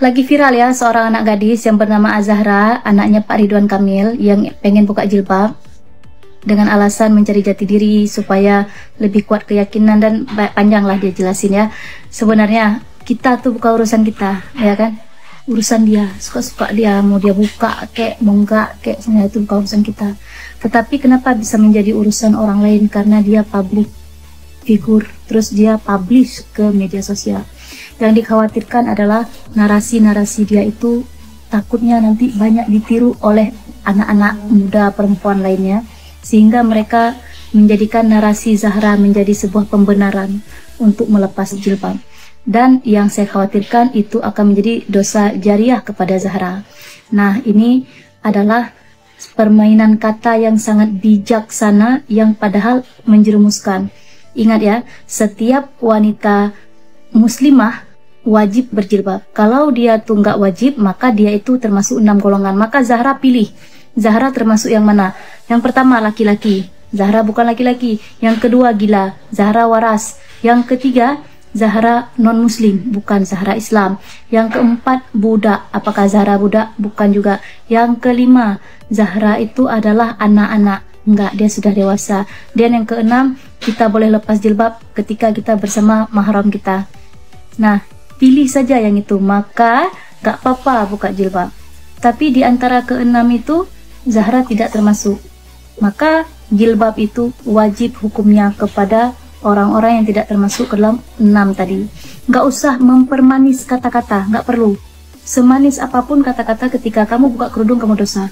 Lagi viral ya seorang anak gadis yang bernama Azahra, anaknya Pak Ridwan Kamil, yang pengen buka jilbab dengan alasan mencari jati diri supaya lebih kuat keyakinan, dan panjang lah dia jelasin ya. Sebenarnya kita tuh bukan urusan kita, ya kan? Urusan dia, suka-suka dia, mau dia buka kek, mau enggak kek, sebenarnya itu bukan urusan kita. Tetapi kenapa bisa menjadi urusan orang lain? Karena dia public figur, terus dia publish ke media sosial. Yang dikhawatirkan adalah narasi-narasi dia itu takutnya nanti banyak ditiru oleh anak-anak muda perempuan lainnya, sehingga mereka menjadikan narasi Zahra menjadi sebuah pembenaran untuk melepas jilbab. Dan yang saya khawatirkan itu akan menjadi dosa jariah kepada Zahra. Nah, ini adalah permainan kata yang sangat bijaksana yang padahal menjerumuskan. Ingat ya, setiap wanita muslimah wajib berjilbab. Kalau dia tuh nggak wajib, maka dia itu termasuk 6 golongan. Maka Zahra pilih, Zahra termasuk yang mana? Yang pertama laki-laki, Zahra bukan laki-laki. Yang kedua gila, Zahra waras. Yang ketiga Zahra non muslim, bukan Zahra Islam. Yang keempat budak, apakah Zahra budak? Bukan juga. Yang kelima, Zahra itu adalah anak-anak, enggak, dia sudah dewasa. Dan yang keenam, kita boleh lepas jilbab ketika kita bersama mahram kita. Nah, pilih saja yang itu, maka gak apa-apa buka jilbab. Tapi di antara keenam itu Zahra tidak termasuk. Maka jilbab itu wajib hukumnya kepada orang-orang yang tidak termasuk ke dalam 6 tadi. Gak usah mempermanis kata-kata, gak perlu. Semanis apapun kata-kata, ketika kamu buka kerudung kamu dosa.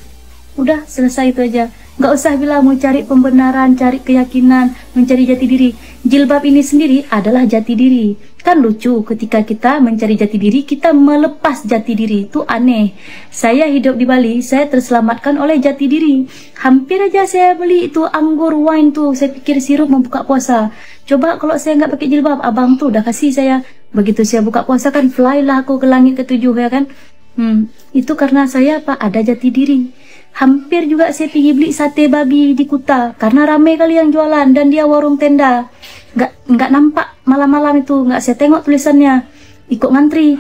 Udah, selesai itu aja. Gak usah bilang mau cari pembenaran, cari keyakinan, mencari jati diri. Jilbab ini sendiri adalah jati diri. Kan lucu ketika kita mencari jati diri, kita melepas jati diri. Itu aneh. Saya hidup di Bali, saya terselamatkan oleh jati diri. Hampir aja saya beli itu anggur wine tuh, saya pikir sirup membuka puasa. Coba kalau saya nggak pakai jilbab, abang tuh udah kasih saya. Begitu saya buka puasa kan, fly lah aku ke langit ke-7 ya kan. Itu karena saya apa? Ada jati diri. Hampir juga saya pergi beli sate babi di Kuta karena rame kali yang jualan, dan dia warung tenda. Nggak nampak malam-malam itu, nggak saya tengok tulisannya. Ikut ngantri,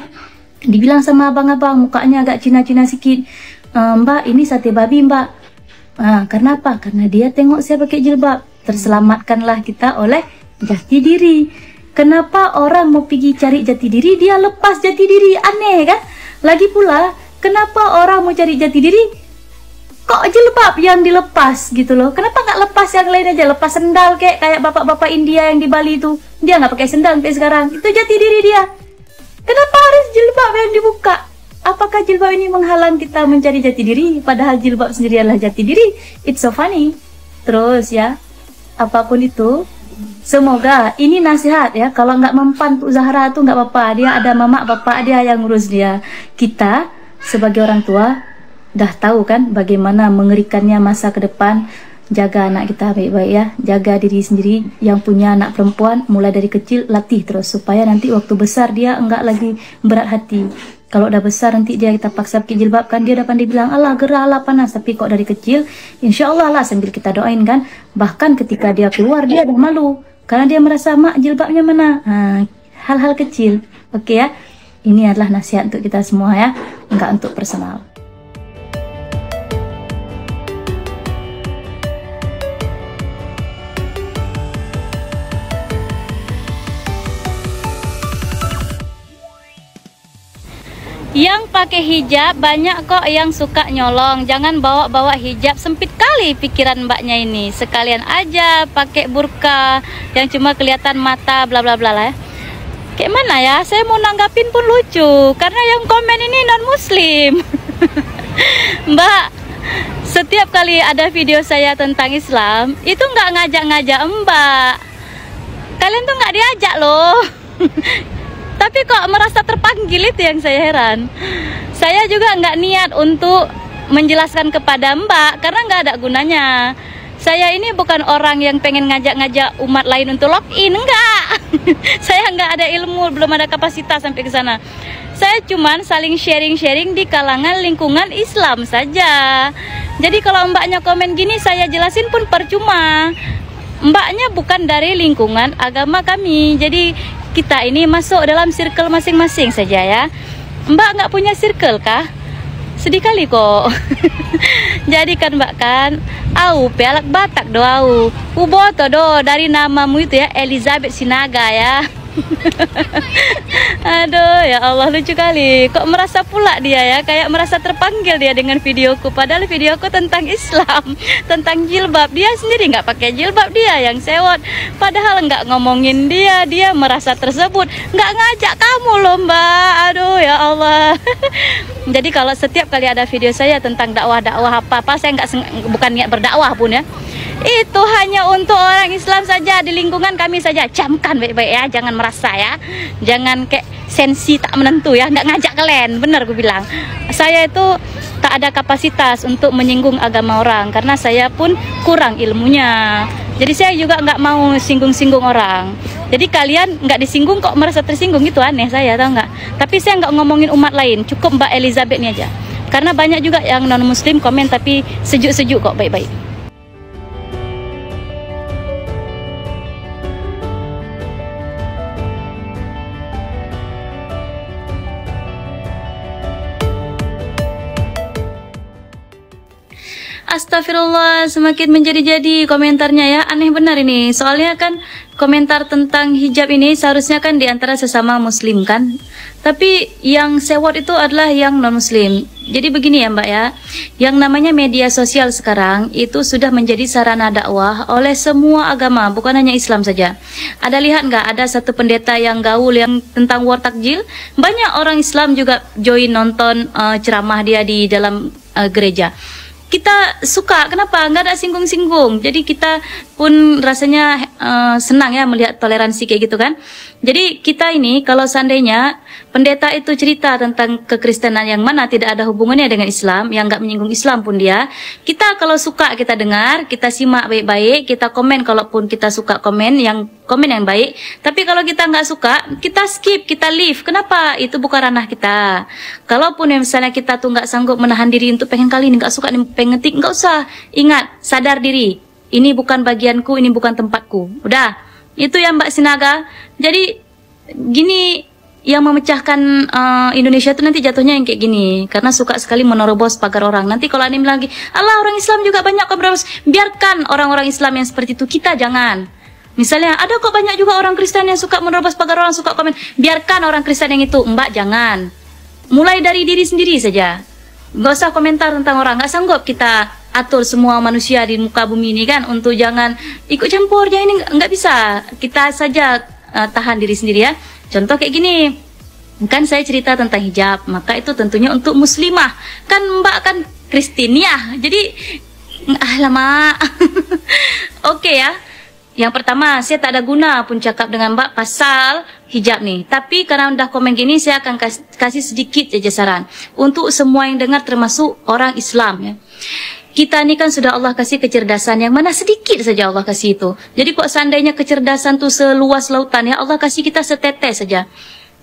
dibilang sama abang-abang, mukanya agak Cina-Cina sedikit, Mbak ini sate babi Mbak. Karena apa? Karena dia tengok saya pakai jilbab. Terselamatkanlah kita oleh jati diri. Kenapa orang mau pergi cari jati diri, dia lepas jati diri? Aneh kan? Lagi pula, kenapa orang mau cari jati diri kok jilbab yang dilepas gitu loh? Kenapa nggak lepas yang lain aja? Lepas sendal kayak bapak-bapak India yang di Bali itu, dia nggak pakai sendal sampai sekarang. Itu jati diri dia. Kenapa harus jilbab yang dibuka? Apakah jilbab ini menghalang kita mencari jati diri? Padahal jilbab sendiri adalah jati diri. It's so funny. Terus ya, apapun itu, semoga ini nasihat ya. Kalau nggak mempan untuk Zahra tuh nggak apa-apa. Dia ada mama bapak dia yang ngurus dia. Kita sebagai orang tua dah tahu kan bagaimana mengerikannya masa ke depan. Jaga anak kita baik-baik ya, jaga diri sendiri. Yang punya anak perempuan, mulai dari kecil latih terus, supaya nanti waktu besar dia enggak lagi berat hati. Kalau udah besar nanti dia kita paksa pakai jilbab kan, dia dapat dibilang alah gerah, alah panas. Tapi kok dari kecil, insya Allah lah sambil kita doain kan. Bahkan ketika dia keluar dia udah malu karena dia merasa mak jilbabnya mana. Hal-hal kecil. Oke ya, ini adalah nasihat untuk kita semua ya, enggak untuk personal. Yang pakai hijab banyak kok yang suka nyolong. Jangan bawa-bawa hijab, sempit kali pikiran mbaknya ini. Sekalian aja pakai burka yang cuma kelihatan mata bla bla bla lah ya. Kayak mana ya? Saya mau nanggapin pun lucu karena yang komen ini non muslim. Mbak, setiap kali ada video saya tentang Islam, itu nggak ngajak-ngajak Mbak. Kalian tuh nggak diajak loh. Tapi kok merasa terpanggil, itu yang saya heran. Saya juga nggak niat untuk menjelaskan kepada Mbak karena nggak ada gunanya. Saya ini bukan orang yang pengen ngajak-ngajak umat lain untuk login, enggak. Saya nggak ada ilmu, belum ada kapasitas sampai ke sana. Saya cuman saling sharing-sharing di kalangan lingkungan Islam saja. Jadi kalau mbaknya komen gini, saya jelasin pun percuma. Mbaknya bukan dari lingkungan agama kami. Jadi kita ini masuk dalam circle masing-masing saja ya. Mbak nggak punya circle kah? Sedih kali kok. Jadi kan Mbak kan, au pelak Batak do au. Uboto do dari namamu itu ya Elizabeth Sinaga ya. Aduh ya Allah, lucu kali. Kok merasa pula dia ya, kayak merasa terpanggil dia dengan videoku. Padahal videoku tentang Islam, tentang jilbab. Dia sendiri nggak pakai jilbab, dia yang sewot. Padahal nggak ngomongin dia, dia merasa tersebut. Nggak ngajak kamu loh Mbak. Aduh ya Allah. Jadi kalau setiap kali ada video saya tentang dakwah-dakwah apa-apa, saya bukan niat berdakwah pun ya. Itu hanya untuk orang Islam saja, di lingkungan kami saja. Camkan baik-baik ya, jangan merasa ya, jangan kayak sensi tak menentu ya, nggak ngajak kalian. Bener gue bilang, saya itu tak ada kapasitas untuk menyinggung agama orang, karena saya pun kurang ilmunya. Jadi saya juga nggak mau singgung-singgung orang. Jadi kalian nggak disinggung kok merasa tersinggung, itu aneh saya, tahu nggak? Tapi saya nggak ngomongin umat lain, cukup Mbak Elizabeth ini aja. Karena banyak juga yang non muslim komen tapi sejuk-sejuk kok, baik-baik. Astagfirullah, semakin menjadi-jadi komentarnya ya. Aneh benar ini. Soalnya kan komentar tentang hijab ini seharusnya kan diantara sesama muslim kan. Tapi yang sewot itu adalah yang non muslim. Jadi begini ya Mbak ya, yang namanya media sosial sekarang itu sudah menjadi sarana dakwah oleh semua agama, bukan hanya Islam saja. Ada lihat nggak, ada satu pendeta yang gaul yang tentang war takjil, banyak orang Islam juga join nonton ceramah dia di dalam gereja. Kita suka, kenapa? Nggak ada singgung-singgung. Jadi kita pun rasanya senang ya melihat toleransi kayak gitu kan. Jadi kita ini kalau seandainya pendeta itu cerita tentang kekristenan yang mana tidak ada hubungannya dengan Islam, yang nggak menyinggung Islam pun dia, kita kalau suka kita dengar, kita simak baik-baik, kita komen kalaupun kita suka komen yang baik. Tapi kalau kita nggak suka, kita skip, kita leave. Kenapa? Itu bukan ranah kita. Kalaupun misalnya kita tuh nggak sanggup menahan diri untuk pengen kali ini nggak suka nih, pengen ngetik, nggak usah. Ingat, sadar diri. Ini bukan bagianku, ini bukan tempatku. Udah, itu ya Mbak Sinaga. Jadi gini, yang memecahkan Indonesia itu nanti jatuhnya yang kayak gini, karena suka sekali menerobos pagar orang. Nanti kalau ada lagi, Allah orang Islam juga banyak kok menerobos. Biarkan orang-orang Islam yang seperti itu, kita jangan. Misalnya ada kok banyak juga orang Kristen yang suka menerobos pagar orang, suka komen. Biarkan orang Kristen yang itu, Mbak jangan. Mulai dari diri sendiri saja. Gak usah komentar tentang orang. Gak sanggup kita atur semua manusia di muka bumi ini kan, untuk jangan ikut campur, jangan ini, nggak bisa. Kita saja tahan diri sendiri ya. Contoh kayak gini, kan saya cerita tentang hijab, maka itu tentunya untuk muslimah. Kan Mbak kan Kristenia, jadi lama. Oke ya. Yang pertama, saya tak ada guna pun cakap dengan Mbak pasal hijab nih. Tapi karena udah komen gini, saya akan kasih sedikit saja saran untuk semua yang dengar, termasuk orang Islam ya. Kita ini kan sudah Allah kasih kecerdasan yang mana sedikit saja Allah kasih itu. Jadi kok seandainya kecerdasan tuh seluas lautan ya, Allah kasih kita setetes saja.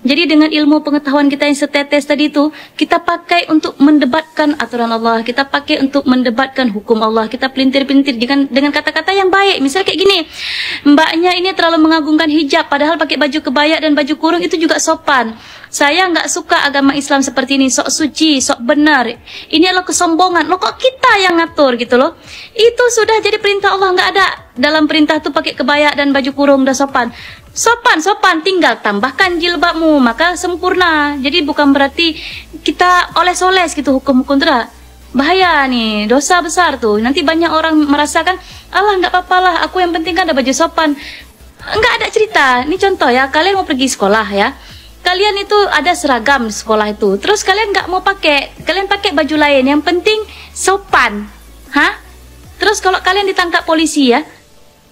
Jadi dengan ilmu pengetahuan kita yang setetes tadi itu, kita pakai untuk mendebatkan aturan Allah, kita pakai untuk mendebatkan hukum Allah, kita pelintir-pelintir dengan kata-kata yang baik. Misalnya kayak gini, mbaknya ini terlalu mengagungkan hijab, padahal pakai baju kebaya dan baju kurung itu juga sopan. Saya nggak suka agama Islam seperti ini, sok suci, sok benar. Ini adalah kesombongan. Loh kok kita yang ngatur gitu loh? Itu sudah jadi perintah Allah, nggak ada dalam perintah tuh pakai kebaya dan baju kurung udah sopan. Sopan, tinggal tambahkan jilbabmu, maka sempurna. Jadi bukan berarti kita oles-oles gitu hukum-hukum itu. Bahaya nih, dosa besar tuh. Nanti banyak orang merasakan, Allah nggak apa-apa lah, aku yang penting kan ada baju sopan. Nggak ada cerita. Ini contoh ya, kalian mau pergi sekolah ya. Kalian itu ada seragam di sekolah itu. Terus kalian nggak mau pakai, kalian pakai baju lain. Yang penting sopan. Hah? Terus kalau kalian ditangkap polisi ya,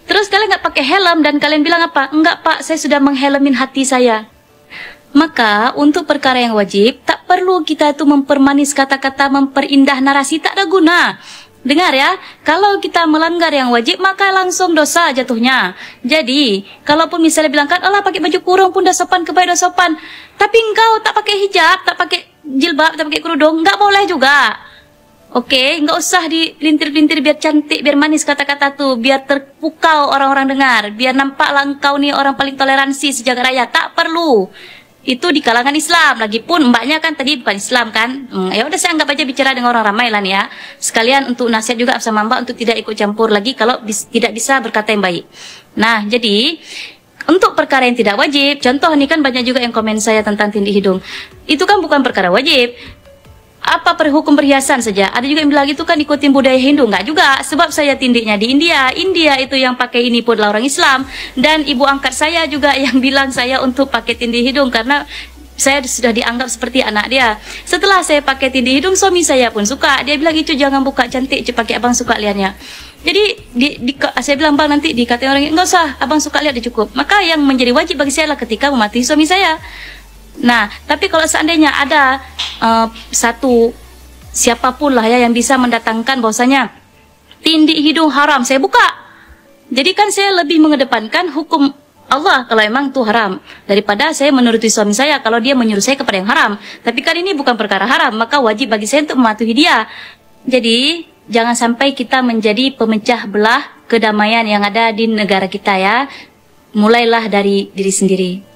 terus kalian nggak pakai helm dan kalian bilang apa? Enggak Pak, saya sudah menghelemin hati saya. Maka untuk perkara yang wajib, tak perlu kita itu mempermanis kata-kata, memperindah narasi, tak ada guna. Dengar ya, kalau kita melanggar yang wajib, maka langsung dosa jatuhnya. Jadi, kalaupun misalnya bilang kan, Allah pakai baju kurung pun dah sopan, kebaya dah sopan. Tapi engkau tak pakai hijab, tak pakai jilbab, tak pakai kerudung, nggak boleh juga. Oke, nggak usah dipelintir-pelintir biar cantik, biar manis kata-kata tuh, biar terpukau orang-orang dengar, biar nampaklah engkau nih orang paling toleransi sejagat raya. Tak perlu. itu di kalangan Islam. Lagipun mbaknya kan tadi bukan Islam kan. Ya udah saya anggap aja bicara dengan orang ramai lah nih ya. Sekalian untuk nasihat juga sama mbak untuk tidak ikut campur lagi kalau tidak bisa berkata yang baik. Nah, jadi untuk perkara yang tidak wajib, contoh nih kan banyak juga yang komen saya tentang tindik hidung. Itu kan bukan perkara wajib. Apa hukum perhiasan saja. Ada juga yang bilang itu kan ikutin budaya Hindu. Enggak juga, sebab saya tindiknya di India. India itu yang pakai ini pun adalah orang Islam. Dan ibu angkat saya juga yang bilang saya untuk pakai tindik hidung karena saya sudah dianggap seperti anak dia. Setelah saya pakai tindik hidung, suami saya pun suka. Dia bilang itu jangan buka cantik, pakai abang suka lihatnya. Jadi saya bilang bang nanti dikatain orang enggak usah, abang suka lihat dia cukup. Maka yang menjadi wajib bagi saya adalah ketika mematuhi suami saya. Nah, tapi kalau seandainya ada satu siapapun lah ya yang bisa mendatangkan bahwasanya tindik hidung haram, saya buka. Jadi kan saya lebih mengedepankan hukum Allah kalau emang itu haram daripada saya menuruti suami saya kalau dia menyuruh saya kepada yang haram. Tapi kan ini bukan perkara haram, maka wajib bagi saya untuk mematuhi dia. Jadi jangan sampai kita menjadi pemecah belah kedamaian yang ada di negara kita ya. Mulailah dari diri sendiri.